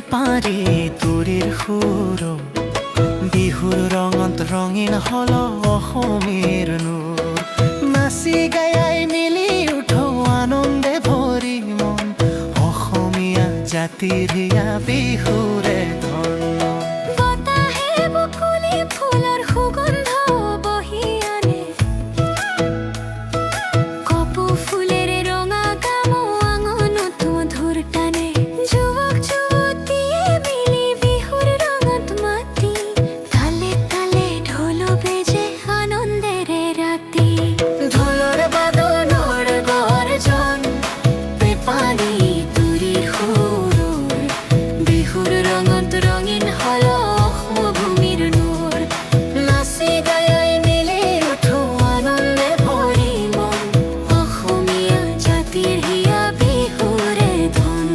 পেপাৰী তুৰিৰ সুৰ বিহুৰ ৰঙত ৰঙীন হল অসমীৰ নূৰ নাচি গাই মিলি উঠো আনন্দে ভৰি মন অসমীয়া জাতিৰ হিয়া বিহুৰে ধন বতাহে বকুলি ফুলৰ সুগন্ধ বহি আনে কপৌ ফুলেৰে ৰঙা গামো আঙনত মধুৰ টানে যুৱক যুৱতীয়ে মিলি বিহুৰ ৰঙত মাতি তালে তালে ঢোল বেজে আনন্দেৰে ৰাতি ঢোলৰ বাদনৰ গৰ্জন পেপাৰী তুৰিৰ সুৰ বিহুৰ ৰঙত ৰঙীন হল অসম ভূমিৰ নূৰ নাচি গাই মিলি উঠো আনন্দে ভৰি মন অসমীয়া জাতিৰ হিয়া বিহুৰে ধন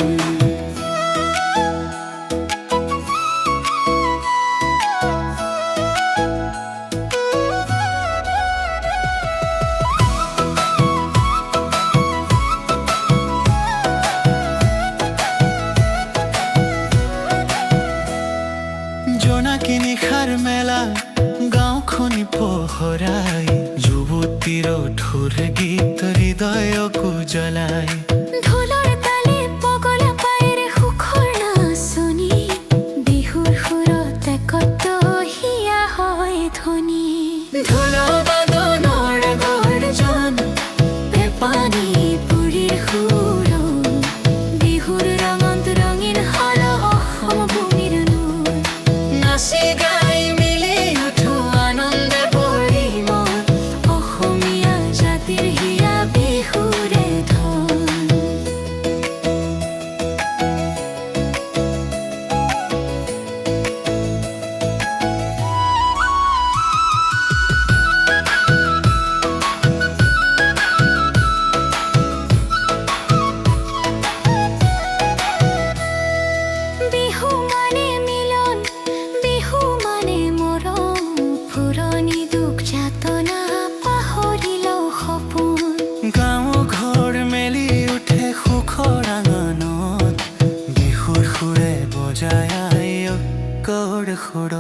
জোনাকী নিশাৰ মেলা গাঁওখনি পোহৰাই যুৱতীৰ ঢোৰ গীত হৃদয়কো জ্বলাই ঢোলৰ তালে পগলা পায়েৰে সুখৰ নাচনি বিহুৰ সুৰত একত হিয়া হয় ধ্বনি ঢোল বাদনৰ গৰ্জন পেপাৰী তুৰিৰ সুৰ বিহুৰ ৰঙত ৰঙীন হল অসম ভূমিৰ নূৰ নাচি গাই মিলি উঠো আনন্দে ভৰি মন অসমীয়া জাতিৰ হিয়া বিহুৰে ধন বিহু মানে মিলন বিহু মানে মৰম পুৰণি দুখ যাতনা পাহৰিলেও সপোন গাঁও ঘৰ মেলি উঠে সুখৰ আঙনত বিহুৰ সুৰে বজাই কৰ সুৰ